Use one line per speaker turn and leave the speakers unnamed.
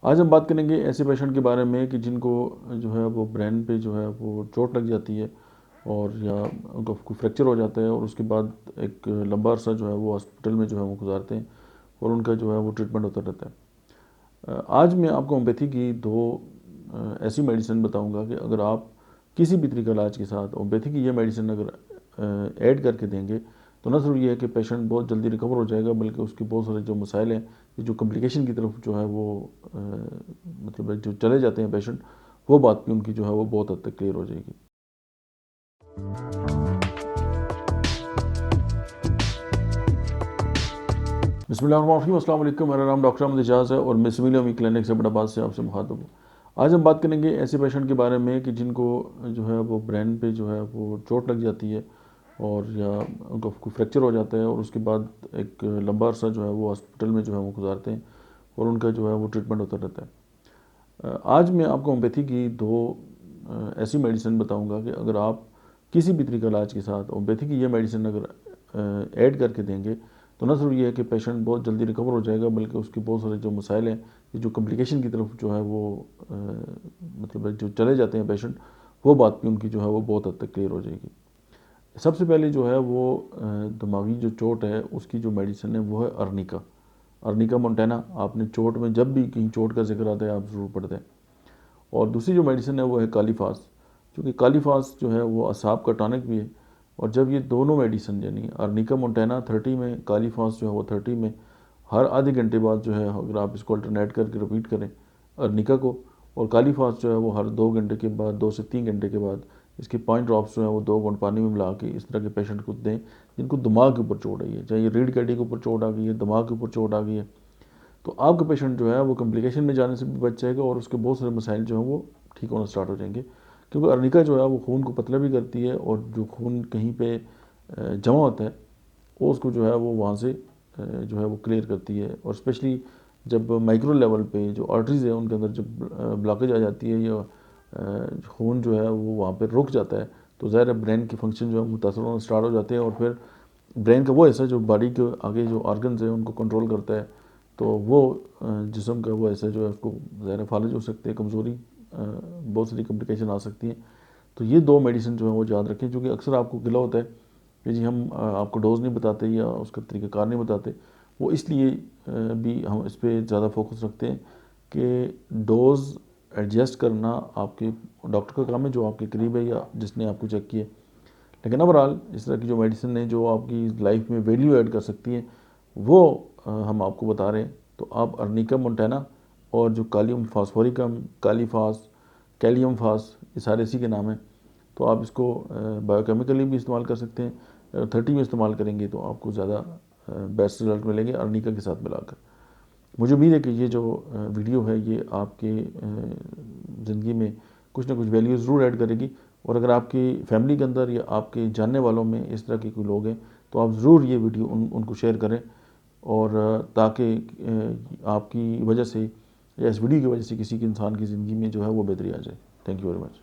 आज हम बात करेंगे ऐसे पेशेंट के बारे में कि जिनको जो है वो ब्रेन पे जो है वो चोट लग जाती है और या उनका कोई फ्रैक्चर हो जाता है और उसके बाद एक लंबा अरसा जो है वो हॉस्पिटल में जो है वो गुजारते हैं और उनका जो है वो ट्रीटमेंट होता रहता है। आज मैं आपको होम्योपैथी की दो ऐसी मेडिसिन बताऊंगा कि अगर आप किसी भी तरीके इलाज के साथ होम्योपैथी की ये मेडिसिन अगर ऐड करके देंगे तो न सिर्फ ये है कि पेशेंट बहुत जल्दी रिकवर हो जाएगा बल्कि उसके बहुत सारे जो मसाइल हैं, ये जो कॉम्प्लिकेशन की तरफ जो है वो मतलब जो चले जाते हैं पेशेंट, वो बात भी उनकी जो है वो बहुत हद तक क्लियर हो जाएगी। बिस्मिल्लाहिर्रहमानिर्रहीम, अस्सलाम वालेकुम। मेरा नाम डॉक्टर अहमद एजाज़ है और मैं सिविल अमी क्लिनिक से बड़ाबाद से आपसे मुखातब हूँ। आज हम बात करेंगे ऐसे पेशेंट के बारे में कि जिनको जो है वो ब्रेन पे जो है वो चोट लग जाती है और या उनका कोई फ्रैक्चर हो जाता है और उसके बाद एक लंबा अरसा जो है वो हॉस्पिटल में जो है वो गुजारते हैं और उनका जो है वो ट्रीटमेंट होता रहता है। आज मैं आपको होम्योपैथी की दो ऐसी मेडिसिन बताऊंगा कि अगर आप किसी भी तरीके इलाज के साथ होम्योपैथी की ये मेडिसिन अगर ऐड करके देंगे तो न सिर्फ ये है कि पेशेंट बहुत जल्दी रिकवर हो जाएगा बल्कि उसके बहुत सारे जो मसाइल हैं, ये जो कॉम्प्लिकेशन की तरफ जो है वो मतलब जो चले जाते हैं पेशेंट, वो बात भी उनकी जो है वो बहुत हद तक क्लियर हो जाएगी। सबसे पहले जो है वो दिमागी जो चोट है उसकी जो मेडिसिन है वो है अर्निका। अर्निका मोंटेना, आपने चोट में जब भी कहीं चोट का जिक्र आता है आप ज़रूर पढ़ते हैं। और दूसरी जो मेडिसिन है वो है कालीफास, क्योंकि कालीफास जो है वो असाब का टॉनिक भी है। और जब ये दोनों मेडिसिन यानी अर्निका मोंटेना 30 में, कालीफास जो है वो 30 में, हर आधे घंटे बाद जो है अगर आप इसको अल्टरनेट करके रिपीट करें अर्निका को, और कालीफास जो है वो हर 2 घंटे के बाद, 2 से 3 घंटे के बाद इसके 5 ड्रॉप्स जो है वो 2 घूंट पानी में मिला के इस तरह के पेशेंट को दें जिनको दिमाग के ऊपर चोट आई है, चाहे ये रीढ़ की हड्डी के ऊपर चोट आ गई है, दिमाग के ऊपर चोट आ गई है, तो आपका पेशेंट जो है वो कॉम्प्लिकेशन में जाने से भी बच जाएगा और उसके बहुत सारे मसाइल जो हैं वो ठीक होना स्टार्ट हो जाएंगे। क्योंकि अर्निका जो है वो खून को पतला भी करती है और जो खून कहीं पे जमा होता है वो उसको जो है वो वहाँ से जो है वो क्लियर करती है। और स्पेशली जब माइक्रो लेवल पे जो आर्टरीज है उनके अंदर जब ब्लॉकेज आ जाती है या खून जो है वो वहाँ पे रुक जाता है तो ज़ाहिर है ब्रेन के फंक्शन जो है मुतासर होना स्टार्ट हो जाते हैं और फिर ब्रेन का वो हिस्सा जो बॉडी के आगे जो ऑर्गन्स है उनको कंट्रोल करता है, तो वो जिस्म का वो हिस्सा जो है उसको ज़ाहिर फालिज हो सकते हैं, कमज़ोरी, बहुत सारी कॉम्प्लिकेशन आ सकती हैं। तो ये दो मेडिसिन जो है वो याद रखें, क्योंकि अक्सर आपको गिला होता है कि जी हम आपको डोज़ नहीं बताते या उसका तरीक़ाकार नहीं बताते। वो इसलिए भी हम इस पर ज़्यादा फोकस रखते हैं कि डोज़ एडजस्ट करना आपके डॉक्टर का काम है जो आपके करीब है या जिसने आपको चेक किया। लेकिन ओवरऑल इस तरह की जो मेडिसिन है जो आपकी लाइफ में वैल्यू ऐड कर सकती हैं वो हम आपको बता रहे हैं। तो आप अर्निका मोंटेना और जो कालियम फास्फोरिकम, कालीफास, कैलियम फास, ये सारे इसी के नाम हैं। तो आप इसको बायोकेमिकली भी इस्तेमाल कर सकते हैं। 30 में इस्तेमाल करेंगे तो आपको ज़्यादा बेस्ट रिजल्ट मिलेंगे अर्निका के साथ मिलाकर। मुझे उम्मीद है कि ये जो वीडियो है ये आपके ज़िंदगी में कुछ ना कुछ वैल्यू ज़रूर ऐड करेगी। और अगर आपकी फैमिली के अंदर या आपके जानने वालों में इस तरह के कोई लोग हैं तो आप ज़रूर ये वीडियो उनको शेयर करें, और ताकि आपकी वजह से या इस वीडियो की वजह से किसी के इंसान की ज़िंदगी में जो है वो बेहतरी आ जाए। Thank you very much.